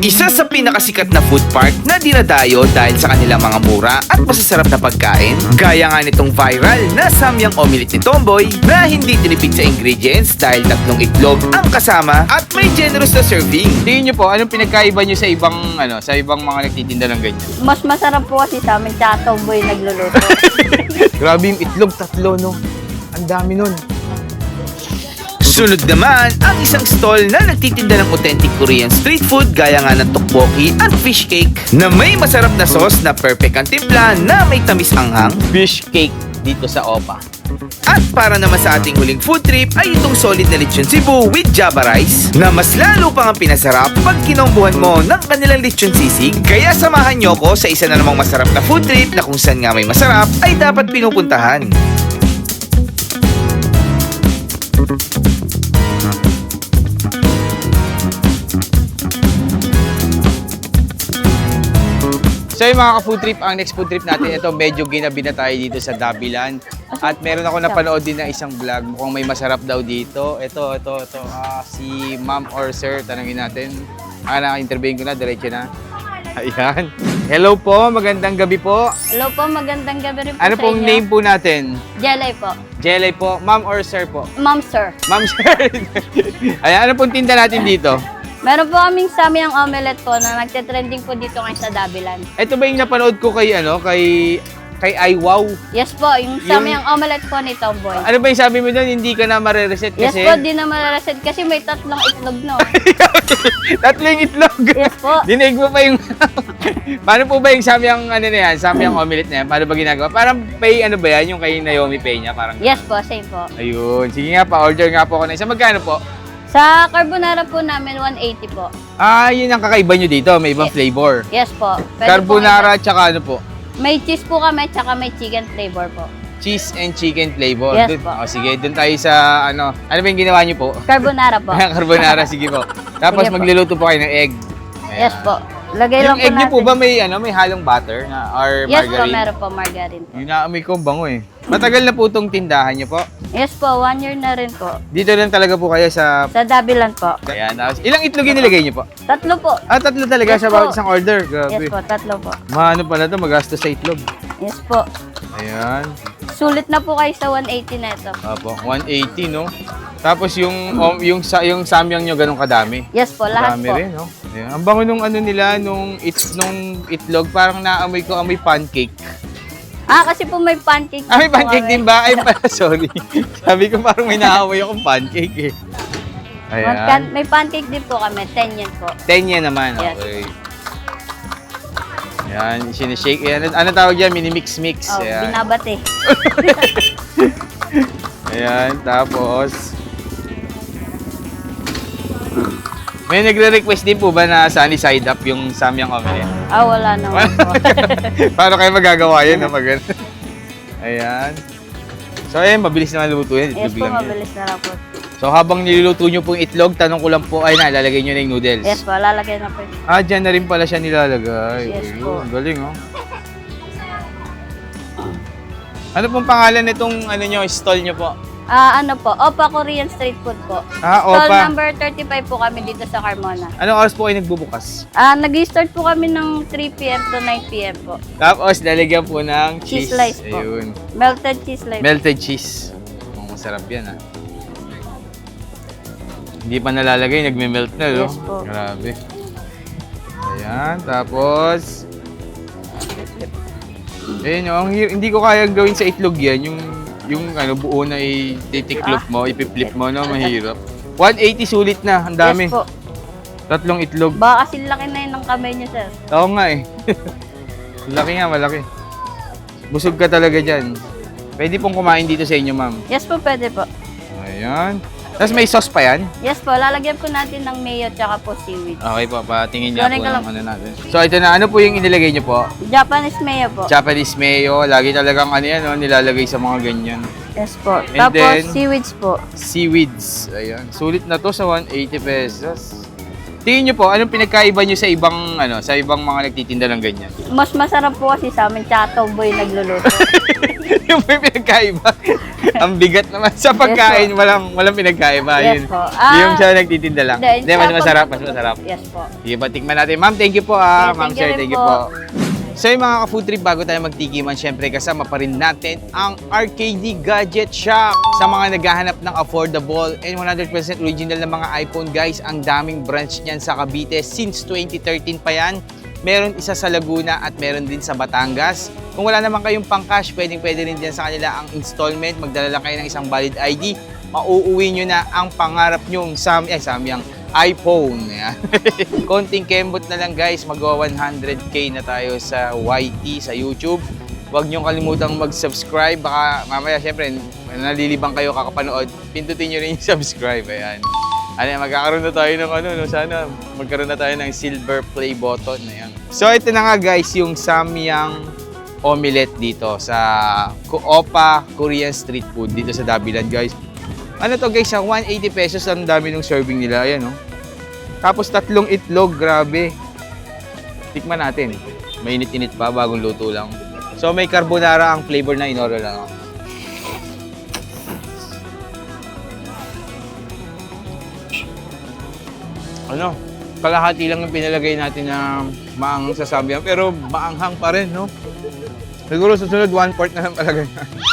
Isa sa pinakasikat na food park na dinadayo dahil sa kanilang mga mura at masasarap na pagkain. Gaya nga nitong viral na Samyang Omelette ni Tomboy na hindi tinipid sa ingredients dahil 3 itlog ang kasama at may generous na serving. Tingin nyo po, anong pinagkaiba nyo sa ibang mga nagtitinda ng ganyan? Mas masarap po kasi sa amin, tsaka Tomboy nagluluto. Grabe yung itlog, 3, no? Ang dami nun. Sunod naman, ang isang stall na nagtitinda ng authentic Korean street food gaya nga ng tteokbokki at fish cake na may masarap na sauce na perfect ang timpla na may tamis anghang. Fish cake dito sa Opa. At para naman sa ating huling food trip ay itong solid na lechon Cebu with Java rice na mas lalo pang ang pinasarap pag kinombuhan mo ng kanilang lechon sisig. Kaya samahan nyo ko sa isa na namang masarap na food trip na kung saan nga may masarap ay dapat pinupuntahan. So yung mga ka-food trip, ang next food trip natin, ito medyo ginabi na tayo dito sa Dabilan. At meron ako napanood din na isang vlog, mukhang may masarap daw dito. Ito. Si ma'am or sir, tanongin natin. Naka-interviewin ko na, diretso na. Ayan. Hello po, magandang gabi po. Hello po, magandang gabi rin po Ano sa pong inyo. name po natin? Jelay po. Jelay po, ma'am or sir po? Ma'am, sir. Ma'am, sir. Ayan, ano pong tinda natin dito? Meron po kaming Samyang Omelette po na nagte-trending po dito ngayon sa Dabilan. Ito ba yung napanood ko kay kay iWow? Yes po, yung Samyang Omelette po ni Tomboy. Ano ba yung sabi mo doon, hindi ka na mare-reset Yes kasi? po, di na malaraset kasi may 3 itlog no. 3 itlog. Yes po. Dinig mo pa yung... Paano po ba yung Samyang Samyang Omelette na yan? Paano ba ginagawa? Parang pay ano ba yan? Yung kay Naomi Peña? Parang Yes po, same po. ayun. Sige nga pa, order nga po ako na isa. Magkano po? Sa carbonara po namin, 180 po. Yun ang kakaiba nyo dito. May ibang flavor. Yes po. Pwede Carbonara po tsaka ano po? may cheese po kami, tsaka may chicken flavor po. Cheese and chicken flavor. Yes Dun- po. sige, doon tayo sa ano. Ano ba yung ginawa nyo po? Carbonara po. Carbonara, sige po. Tapos Sige po. magluluto po kayo ng egg. Yes po. Lagay Yung lang po egg nyo natin. po ba may halong butter na or Yes po, margarine? meron po margarine po. Yung naamoy ko, ang bango eh. Matagal na po itong tindahan nyo po. Yes po, 1 year na rin po. Dito lang talaga po kayo sa... Sa Dabilan po. Ayan. Tapos, ilang itlog yung nilagay nyo po? 3 po. 3 talaga Yes sa po. bawat isang order. Grabe. Yes po, 3 po. Maano pala to, magastos sa itlog. Yes po. Ayan. Sulit na po kayo sa 180 na ito. Opo, 180 no. Tapos yung samyang nyo ganun kadami. Yes po, lahat Dami po. rin, no? Ayan. Ang bango nung ano nila, nung itlog, parang naamoy ko amoy pancake. Kasi po may pancake. May po pancake kami. din ba? Ay, sorry. Sabi ko parang may naamoy akong pancake eh. Ayan. May pancake din po kami, 10 yen po. 10 yan naman, Yes. okay. Ayan, sinishake. Ayan, ano tawag dyan? Mini-mix-mix. Oh, Ayan. binabate. Ayan, tapos... May nagre-request din po ba na sunny side up yung Samyang Omelette? Wala naman po. Paano kayo magagawa yun na maganda? Ayan. So, ayan, mabilis na maluto yan. Yes Itlog po, lang yan. mabilis na lang po. So, habang niluluto nyo pong itlog, tanong ko lang po, ay nalalagay nyo na yung noodles. Yes po, lalagay na po. Dyan na rin pala siya nilalagay. Yes Ayun, po. galing, oh. Ano pong pangalan nitong stall nyo po? Ano po, Opa Korean Street Food po. Opa. Stall number 35 po kami dito sa Carmona. Anong oras po kayo nagbubukas? Nag-start po kami ng 3 p.m. to 9 p.m. po. Tapos, lalagyan po ng cheese. Cheese slice po. Ayun. Melted cheese like. Melted cheese. Masarap yan, Hindi pa nalalagay, nagme-melt na, no? Yes po. Grabe. Ayan, tapos... Ayun, hindi ko kaya gawin sa itlog yan, yung buo na ititiklop mo, ipip-flip mo, no? Mahirap. 180 sulit na, ang dami. Yes po. 3 itlog. Baka kasi laki na yun ng kamay niyo, sir. Oo nga eh. Laki nga, malaki. Busog ka talaga dyan. Pwede pong kumain dito sa inyo, ma'am. Yes po, pwede po. Ayan. Tapos may sauce pa yan? Yes po, lalagyan po natin ng mayo tsaka po seaweed. Okay po, patingin niya Sorry po ka ng lang. ano natin. So ito na, ano po yung inilagay niyo po? Japanese mayo po. Japanese mayo, lagi talagang nilalagay sa mga ganyan. Yes po. And Tapos then- seaweeds po. Seaweeds, ayan. Sulit na to sa 180 pesos. Tingin nyo po, anong pinagkaiba nyo sa ibang, sa ibang mga nagtitinda ng ganyan? Mas masarap po kasi sa amin, tsaka tomboy nagluluto. Yung may pinagkaiba. Ang bigat naman sa pagkain, walang pinagkaiba. Yes Yun. po. Yung siya nagtitinda lang. Hindi, Hindi, mas sa masarap, mas pag- masarap. Yes po. Sige, patikman natin. Ma'am, thank you po Okay, Ma'am thank sir, you rin thank you po. po. So yung mga ka-food trip, bago tayo magtikiman, syempre kasama pa rin natin ang RKD Gadget Shop. Sa mga naghahanap ng affordable and 100% original na mga iPhone, guys, ang daming branch niyan sa Cavite. Since 2013 pa yan. Meron isa sa Laguna at meron din sa Batangas. Kung wala naman kayong pang-cash, pwede rin dyan sa kanila ang installment. Magdala lang kayo ng isang valid ID. Mauuwi nyo na ang pangarap nyong Samyang iPhone. Ayan. Konting kembot na lang guys, magwa 100k na tayo sa YT, sa YouTube. Huwag niyong kalimutang mag-subscribe. Baka mamaya, syempre, nalilibang kayo kakapanood. Pindutin niyo rin yung subscribe. Ayan. Magkakaroon na tayo ng sana magkaroon na tayo ng silver play button. Ayan. So, ito na nga guys, yung Samyang omelette dito sa Opa Korean Street Food dito sa Dabilan, guys. Ano to guys, 180 pesos ang dami ng serving nila. Ayan, oh. Tapos 3 itlog, grabe. Tikman natin. Mainit-init pa, bagong luto lang. So may carbonara ang flavor na in-order lang. Kalahati lang yung pinalagay natin na maanghang sa Samyang, pero maanghang pa rin, no? Siguro susunod 1/4 na lang palagay.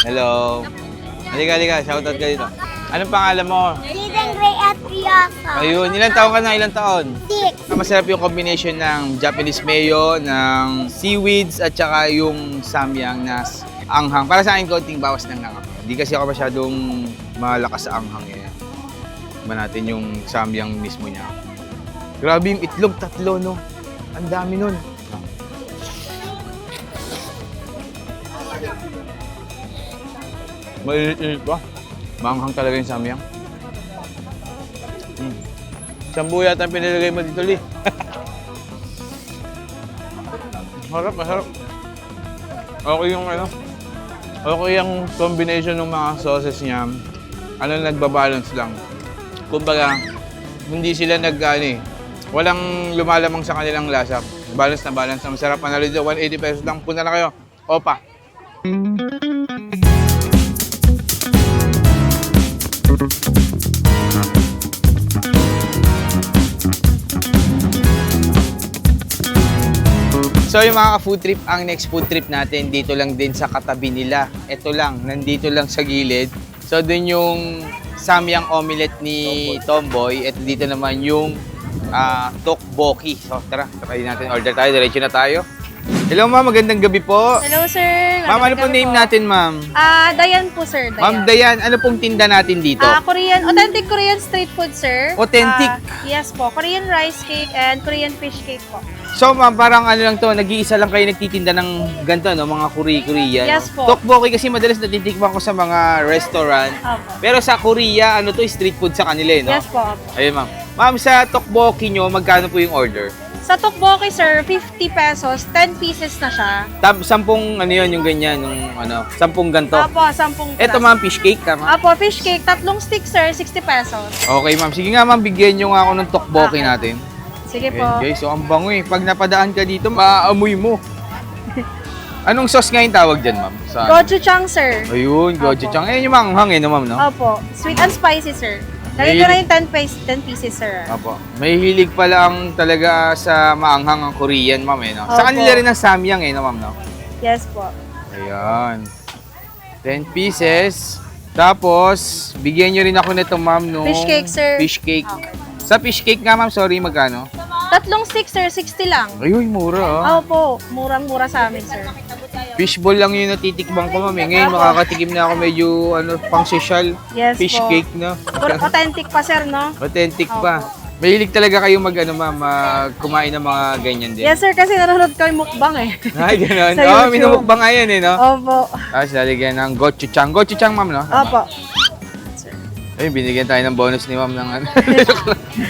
Hello. Halika, shoutout ka dito. Anong pangalan mo? Eden Gray at Riasa. Ayun, ilang taon ka na? Ilang taon? 6. Masarap yung combination ng Japanese mayo, ng seaweeds, at saka yung Samyang na anghang. Para sa akin, konting bawas ng lang ako. Hindi kasi ako masyadong malakas sa anghang eh. Tignan natin yung Samyang mismo niya. Grabe yung itlog, 3, no? Ang dami nun. Maliit pa. Maanghang talaga yung Samyang. Sambu yata ang pinilagay mo dito, Lee. Masarap. Okay yung okay yung combination ng mga sauces niya. Nagbabalance lang. Kumbaga, hindi sila walang lumalamang sa kanilang lasa. Balance na balance. Masarap. Panalo dito, 180 pesos lang. Punta na kayo. Opa. So yung mga ka-food trip, ang next food trip natin dito lang din sa katabi nila. Ito lang, nandito lang sa gilid. So dun yung Samyang omelette ni Tomboy. Ito dito naman yung tteokbokki. So tara, try natin. Order tayo, diretso na tayo. Hello ma'am, magandang gabi po. Hello, sir. Ma'am, ano pong name natin ma'am? Dayan po, sir. Dayan. Ma'am Dayan, ano pong tinda natin dito? Authentic Korean street food, sir. Authentic? Yes po. Korean rice cake and Korean fish cake po. So ma'am, parang lang to, nag-iisa lang kayo nagtitinda ng ganito, no? Mga Korea. Yes po. Tteokbokki kasi madalas natitikman ko sa mga restaurant. Opo. Pero sa Korea, street food sa kanila, no? Yes po. Opo. Ayun ma'am. Ma'am, sa tteokbokki nyo, magkano po yung order? Sa tteokbokki, sir, 50 pesos, 10 pieces na siya. 10 yung ganyan, yung 10 ganto. Opo, 10 Ito ma'am, fish cake, tama? Opo, fish cake, 3 sticks, sir, 60 pesos. Okay ma'am, sige nga ma'am, bigyan nyo nga ako ng tteokbokki Okay. natin. Sige po. Ayan, guys, so ang bango eh. Pag napadaan ka dito, maaamoy mo. Anong sauce nga yung tawag dyan, ma'am? Gochujang, sir. Ayun, gochujang. Ayan yung manghang no, ma'am, no? Opo, sweet and spicy, sir. May- Ganito na yung 10 pieces, sir. Apo. May hilig pala ang talaga sa maanghang ang Korean, ma'am, eh, no? Sa Opo. kanila rin ang Samyang, eh, no, ma'am, no? Yes po. Ayan. 10 pieces. Tapos, bigyan nyo rin ako nito, ma'am, no? Fish cake, sir. Fish cake. Okay. Sa fish cake nga, ma'am, sorry, magkano? 3 sticks, sir, 60 lang. Ayun, mura, ah. Opo, murang-mura sa amin, sir. Fishball lang yung natitikbang ko, ma'am. Eh. Ngayon, makakatikim na ako medyo, pang social. Yes Fish po. cake, no? Authentic pa, sir, no? Authentic pa. Mahilig talaga kayo ma'am, kumain ng mga ganyan din. Yes, sir, kasi nanonood ko yung mukbang eh. Ay, gano'n. Sa Oo, YouTube. minumukbang nga yan, eh, no? Opo. Tapos lalagyan ng gochujang. Gochujang, ma'am, no? Opo. Ayun, binigyan tayo ng bonus ni ma'am ng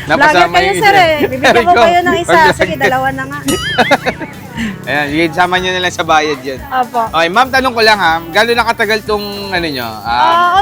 Vlogger kayo, yung sir, isa. eh. Bibigyan ko kayo ng isa. Sige, 2 na nga. Ayan, sige, sama nyo na lang sa bayad yan. Opo. Okay, ma'am, tanong ko lang ha, gano'n na katagal tong ano nyo?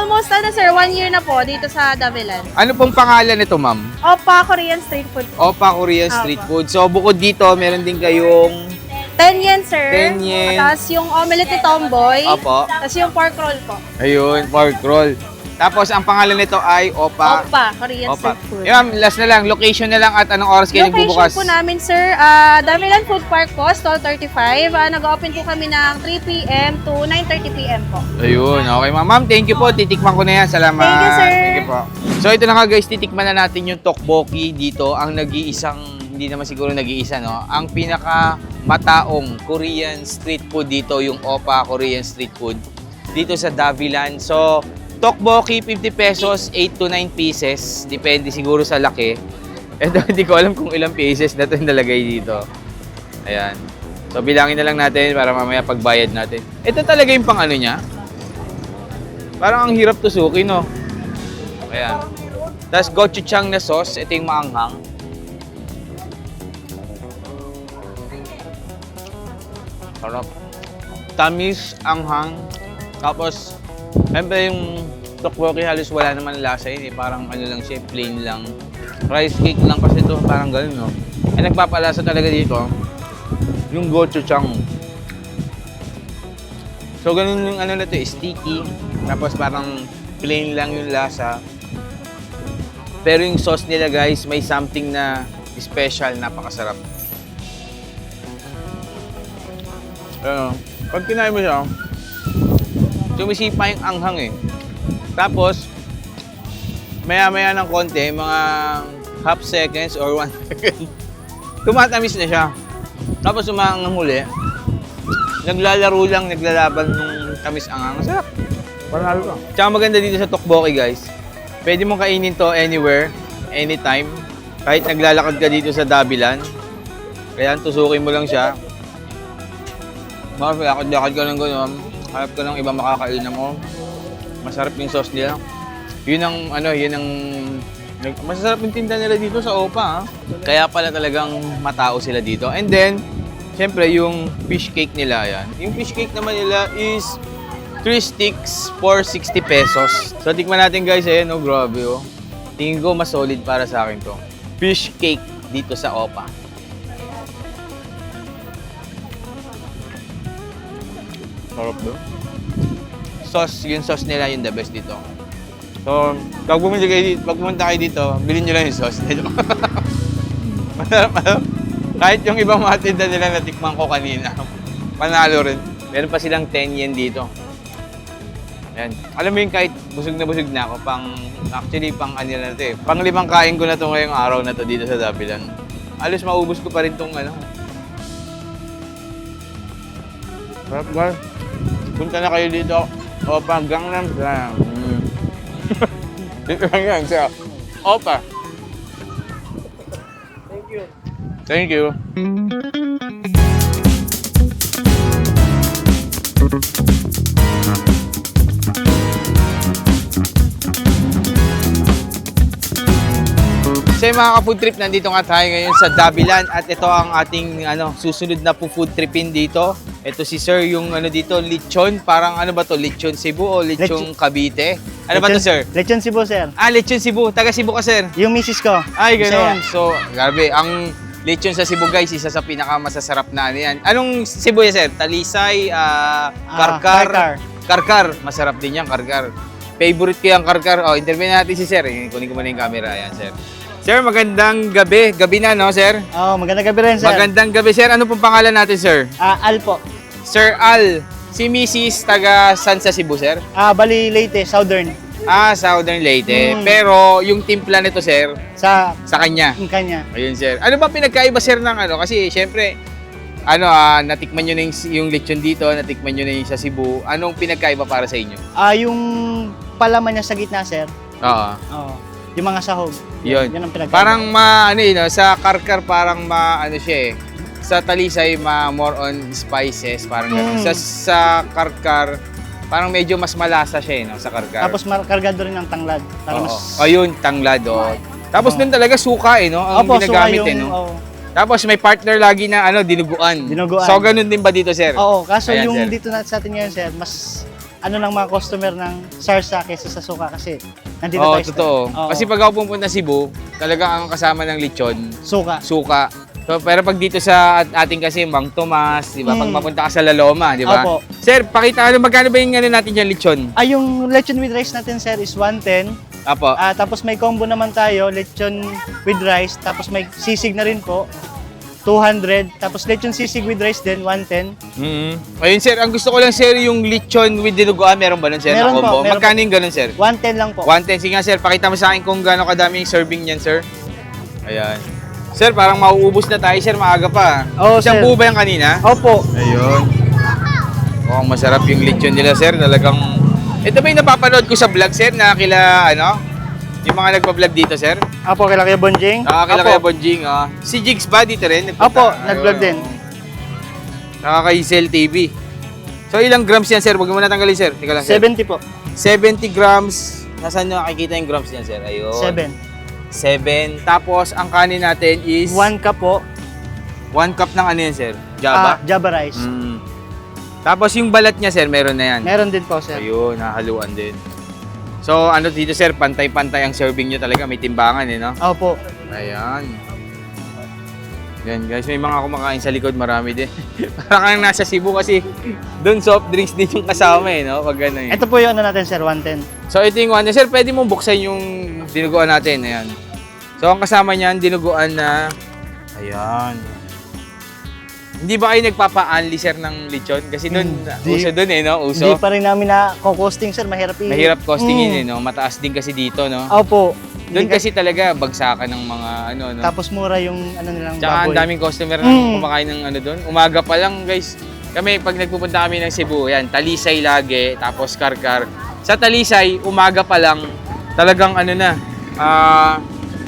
Almost sir, 1 year na po dito sa Davilan. Ano pong pangalan nito, ma'am? Opa, Korean street food. Opa Korean Street Food. So, bukod dito, meron din kayong 10 yen, sir. 10 yen. Tapos yung omelette ni Tomboy. Opo. Tapos yung pork roll po. Ayun, pork roll. Tapos, ang pangalan nito ay Opa. Opa, Korean Opa. street food. Eh, ma'am, last na lang, location na lang at anong oras kayo nagbubukas? Location po namin, sir, Davilan Food Park po, stall 35. Nag-open po kami ng 3 p.m. to 9:30 p.m. po. Ayun, okay ma'am. Ma'am, thank you po. Titikman ko na yan. Salamat. Thank you, sir. Thank you po. So, ito na nga guys, titikman na natin yung tteokbokki dito. Ang nag-iisang, hindi naman siguro nag-iisa, no? Ang pinaka mataong Korean street food dito, yung Opa Korean Street Food dito sa Davilan. So, tteokbokki 50 pesos, 8 to 9 pieces. Depende siguro sa laki. Ito, hindi ko alam kung ilang pieces na ito nalagay dito. Ayan. So, bilangin na lang natin para mamaya pagbayad natin. Ito talaga yung pang ano niya. Parang ang hirap tusukin, no? Ayan. Tapos gochujang na sauce. Ito yung maanghang. Sarap. Tamis, anghang. Tapos, siyempre yung tteokbokki halos wala naman lasa yun eh. Parang ano lang siya, plain lang. Rice cake lang kasi ito, parang gano'n, no? Eh, nagpapalasa talaga dito, yung gochujang. So, ganun yung ano na ito, sticky. Tapos parang plain lang yung lasa. Pero yung sauce nila, guys, may something na special, napakasarap. Ano, pag kinain mo siya, sumisipa yung anghang eh. Tapos, maya-maya ng konti, mga half seconds or 1 second, tumatamis na siya. Tapos umaanghang huli, naglalaro lang, naglalaban ng tamis-anghang. Masarap. Panalo ka. Tsaka maganda dito sa tteokbokki, guys. Pwede mong kainin to anywhere, anytime. Kahit naglalakad ka dito sa Davilan. Kaya tusukin mo lang siya. Lakad-lakad ka lang gano'n. Hanap ka ng ibang makakainan mo. Masarap yung sauce nila. Yun ang, masasarap yung tinda nila dito sa Opa, ha? Kaya pala talagang matao sila dito. And then, syempre, yung fish cake nila, yan. Yung fish cake naman nila is 3 sticks for 60 pesos. So, tikman natin, guys. Ayan, oh, grabe, oh. Tingin ko, mas solid para sa akin to. Fish cake dito sa Opa. Sarap doon. Sauce, yung sauce nila yung the best dito. So, pag pumunta kayo dito, bilhin nyo lang yung sauce nila. Masarap. Kahit yung ibang mga tinda nila natikman ko kanina, panalo rin. Meron pa silang 10 yen dito. Ayan. Alam mo yung kahit busog na ako, actually pang ano na ito eh. Pang 5 kain ko na ito ngayong araw na to dito sa Davilan. Alos maubos ko pa rin itong ano. Sarap guys. Punta na kayo dito. Opa, Gangnam Style. Dito lang yan sa Opa. Thank you. Thank you. So mga ka-food trip, nandito nga tayo ngayon sa Davilan at ito ang ating susunod na food tripin dito. Ito si Sir yung dito, lechon, parang ano ba to, lechon Cebu o lechon Cavite? Ano ba to, Sir? Lechon Cebu, sir. Ah, lechon Cebu, taga Cebu ka, Sir. Yung misis ko. Ay, ganoon. Bisaya. So, grabe, ang lechon sa Cebu, guys, isa sa pinakamasasarap na ano yan. Anong Cebu yan, Sir? Talisay, karkar. Karkar, masarap din yan, karkar. Favorite ko yung karkar. Oh, interview natin si Sir. Kunin ko muna yung camera. Ayan, Sir. Sir, magandang gabi. Gabi na, no, Sir? Oh, magandang gabi rin, sir. Magandang gabi, Sir. Ano pong pangalan natin, Sir? Al po. Sir Al. Si Mrs. taga San sa Cebu, Sir? Bali Leyte, Southern. Southern Leyte. Pero yung timpla nito, Sir, Sa sa kanya. kanya. Ayun, Sir. Ano ba pinagkaiba, Sir, ng ano? Kasi, syempre, natikman nyo na yung lechon dito, natikman nyo na yung sa Cebu. Anong pinagkaiba para sa inyo? Yung palaman niya sa gitna, sir. Oo. Oh, yung mga sahog. Yun. Yan ang pinagkaiba. Parang sa karkar parang siya eh. Sa talisay more on spices, parang gano'n. Sa karkar, parang medyo mas malasa siya eh, no? Sa karkar. Tapos kargado rin ng tanglad. Para Oo. mas... Ayun, tanglad, oh. Tapos din talaga suka eh, no? Ang Opo, ginagamit suka eh, no? oh. Tapos may partner lagi na dinuguan. Dinuguan. So ganun din ba dito, sir? Oo, kaso Ayan, yung sir. dito na sa atin ngayon, sir, mas ng mga customer ng sarsa kaysa sa suka kasi nandito Oo, tayo sa- totoo. Oo, Kasi pag ako pupunta Cebu, talaga ang kasama ng lechon, suka. suka. So, pero pag dito sa ating kasi Mang Tomas, di ba? Pag mapunta ka sa Laloma, di ba? Opo. Sir, pakita magkano ba yung natin yung lechon? Yung lechon with rice natin, sir, is 110. Apo. Tapos may combo naman tayo, lechon with rice, tapos may sisig na rin po, 200. Tapos lechon sisig with rice din, 110. Ayun, sir. Ang gusto ko lang, sir, yung lechon with dinuguan. Meron ba nun, sir? Meron na combo? po, meron Magkano yung ganun, sir? 110 lang po. 110. Sige nga, sir. Pakita mo sa akin kung gaano kadami yung serving niyan, sir. Ayan. Sir, parang mauubos na tayo, sir. Maaga pa. Oo, Isang sir. buo ba yung kanina? Opo. Ayun. Mukhang masarap yung lechon nila, sir. Talagang... Ito ba yung napapanood ko sa vlog, sir, na kila, yung mga nagpa-vlog dito, sir? Opo, kila Kuya Bonjing. Kila Opo. Kuya Bonjing, Si Jigs ba dito rin? Nagpunta? Opo, nag-vlog din. Kay Cell TV. So, ilang grams yan, sir? Huwag mo natanggalin, sir. Tika lang, sir. 70 po. 70 grams. Nasaan nyo nakikita yung grams niyan, sir? Ayun. 7. 7. Tapos, ang kanin natin is... 1 cup po. 1 cup ng ano yan, sir? Java? Java rice. Tapos, yung balat niya, sir, meron na yan. Meron din po, sir. Ayun, nahaluan din. So, dito, sir, pantay-pantay ang serving nyo talaga. May timbangan, no? Opo. Ayan. Yan, guys. May mga kumakain sa likod. Marami din. Parang kang nasa Cebu kasi doon soft drinks din yung kasama, no? Pag gano'n. Ito po yung natin, sir, 110. So, ito yung one. Sir, pwede mong buksan yung dinuguan natin. Ayan. So, ang kasama niyan, dinuguan na... Ayan. Hindi ba kayo nagpapa-unli, sir, ng lechon? Kasi doon, Hindi. uso doon, no? Uso. Hindi pa rin namin na costing, sir. Mahirap Mahirap costingin, no? Mataas din kasi dito, no? Opo. Doon Hindi kasi talaga bagsakan ng mga no? Tapos mura yung nilang Tsaka ang baboy. daming customer na kumakain ng doon. Umaga pa lang, guys. Kami, pag nagpupunta kami ng Cebu, yan, Talisay lagi, tapos Karkar. Sa Talisay, umaga pa lang, talagang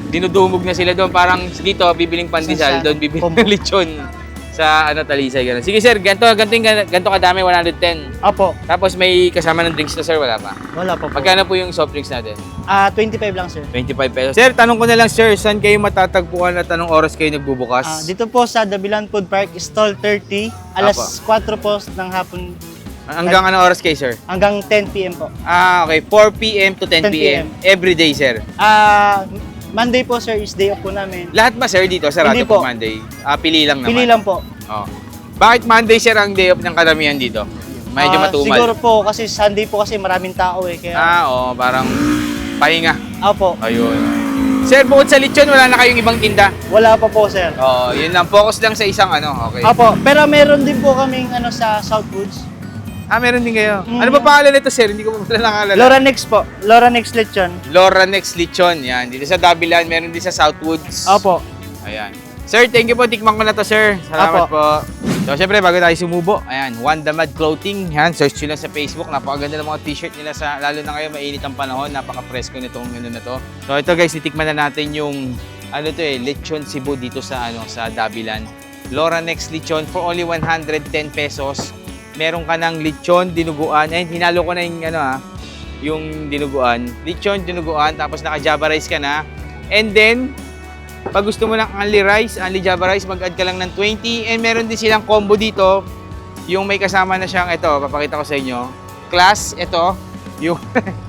dinudumog na sila doon. Parang dito, bibiling pandesal, doon bibiling ng lechon sa Talisay. Ganun. Sige, sir, ganito kadami, 110. Opo. Tapos may kasama ng drinks na, sir, wala pa. Wala pa po. Magkano po yung soft drinks natin? 25 lang, sir. 25 pesos. Sir, tanong ko na lang, sir, saan kayo matatagpuan at anong oras kayo nagbubukas? Dito po sa Dabilan Food Park, stall 30. Alas 4 po ng hapon Hanggang anong oras kayo, sir? hanggang 10 p.m. po. Okay. 4 p.m. to 10 p.m. Every day, sir. Monday po, sir, is day off po namin. Lahat ba, sir, dito? Sarado Hindi po po. Monday? Pili lang naman. Pili lang po. Oh. Bakit Monday, sir, ang day off ng karamihan dito? Medyo matumal. Siguro po, kasi Sunday po kasi maraming tao Kaya, Oo, parang pahinga. Opo. Ayun. Sir, bukod sa lechon, wala na kayong ibang tinda? Wala pa po, sir. Oo, yun lang. Focus lang sa isang okay. Opo. Pero meron din po kaming sa Southwoods. Meron din kayo. Ano ba pangalan nito, sir? Hindi ko pa pala nakalala. Loranex po. Loranex Lechon. Loranex Lechon. Yan. Dito sa Dabilan, meron din sa Southwoods. Opo. Ayan. Sir, thank you po. Tikman ko na to, sir. Salamat po. So, syempre, bago tayo sumubo, ayan, One Damad Clothing. Yan, search nyo lang sa Facebook. Napakaganda ng mga t-shirt nila. Lalo na ngayon, mainit ang panahon. Napaka-presko nitong na to. So, ito guys, titikman na natin yung, Lechon Cebu dito sa, sa Dabilan. Loranex Lechon for only 110 pesos. Meron ka ng lechon, dinuguan. Ayun, hinalo ko na yung, yung dinuguan. Lechon, dinuguan, tapos naka-java rice ka na. And then, pag gusto mo ng only java rice, mag-add ka lang ng 20. And meron din silang combo dito. Yung may kasama na siyang, ito, papakita ko sa inyo. Class, ito. Yung,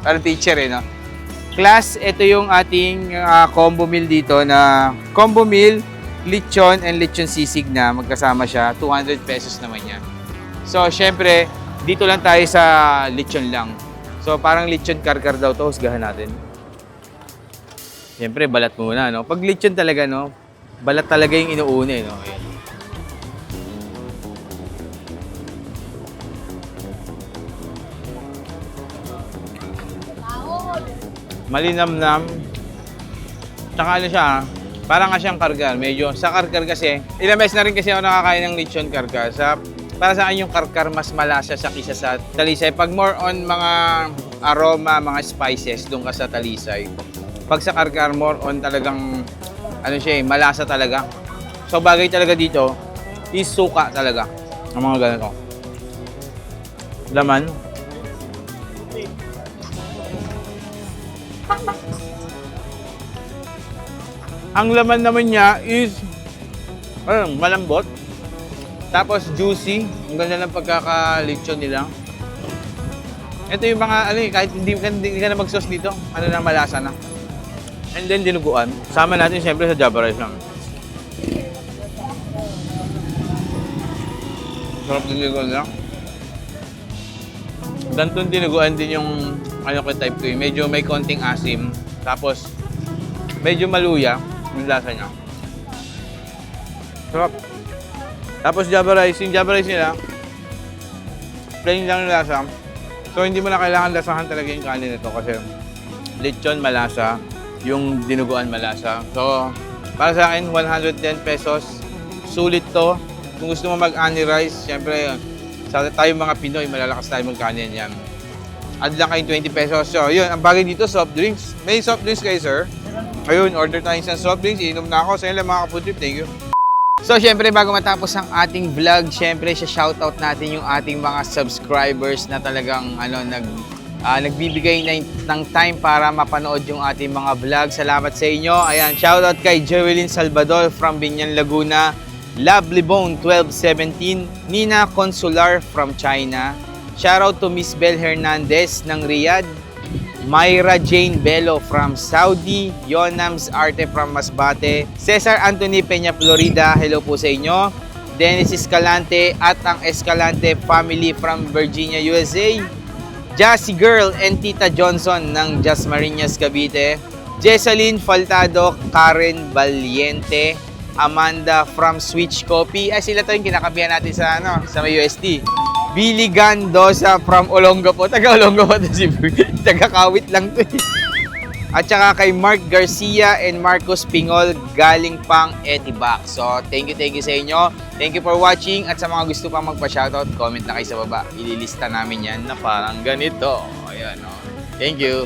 parang teacher no? Class, ito yung ating combo meal dito na combo meal, lechon and lechon sisig na magkasama siya. 200 pesos naman yan. So, syempre, dito lang tayo sa lechon lang. So, parang lechon karkar daw to. Husgahan natin. Syempre, balat muna, no? Pag lechon talaga, no? Balat talaga yung inuuna, no? Ayan. Malinamnam. Tsaka siya, parang nga siyang karkar. Medyo, sa karkar kasi, ilang beses na rin kasi ako nakakain ng lechon karkar. Para sa akin yung karkar mas malasa sa kisa sa Talisay. Pag more on mga aroma, mga spices, doon ka sa Talisay. Pag sa karkar, more on talagang, malasa talaga. So bagay talaga dito, is suka talaga. Ang mga ganito. Laman. Ang laman naman niya is malambot. Tapos juicy. Ang ganda ng pagkaka-lechon nila. Ito yung mga, kahit hindi ka na mag-sauce dito, na malasa na. And then dinuguan. Sama natin siyempre sa Java rice lang. Sarap din dinuguan lang. Gantong dinuguan din yung type ko yung medyo may konting asim. Tapos, medyo maluya yung lasa niya. Sarap. Tapos Java rice, yung Java rice nila, plain lang yung lasa. So, hindi mo na kailangan lasahan talaga yung kanin nito kasi lechon malasa, yung dinuguan malasa. So, para sa akin, 110 pesos. Sulit to. Kung gusto mo mag-ani rice, syempre, sa tayo mga Pinoy, malalakas tayo mag-kanin yan. Add lang kayong 20 pesos. So, yun, ang bagay dito, soft drinks. May soft drinks kayo, sir? Ayun, order tayo isang soft drinks. Iinom na ako. Sa inyo lang mga ka-food trip. Thank you. So, syempre, bago matapos ang ating vlog, syempre, shoutout natin yung ating mga subscribers na talagang, nagbibigay ng time para mapanood yung ating mga vlog. Salamat sa inyo. Ayan, shoutout kay Jerwelyn Salvador from Binyan, Laguna. Lovely Bone 1217, Nina Consular from China. Shoutout to Miss Bel Hernandez ng Riyadh. Myra Jane Bello from Saudi. Yonams Arte from Masbate. Cesar Anthony Peña Florida, hello po sa inyo. Dennis Escalante at ang Escalante family from Virginia, USA. Jassy Girl and Tita Johnson ng Jasmariñas, Cavite. Jessalyn Faltado, Karen Valiente, Amanda from Switch Coffee. Ay, sila to yung kinakapihan natin sa may UST. Billy Gandosa from Olongapo. Taga-Olongapo to si taga-Kawit lang to. At saka kay Mark Garcia and Marcos Pingol galing pang Etibac. So, thank you sa inyo. Thank you for watching. At sa mga gusto pang magpa-shoutout, comment na kayo sa baba. Ililista namin yan na parang ganito. Ayan, Thank you.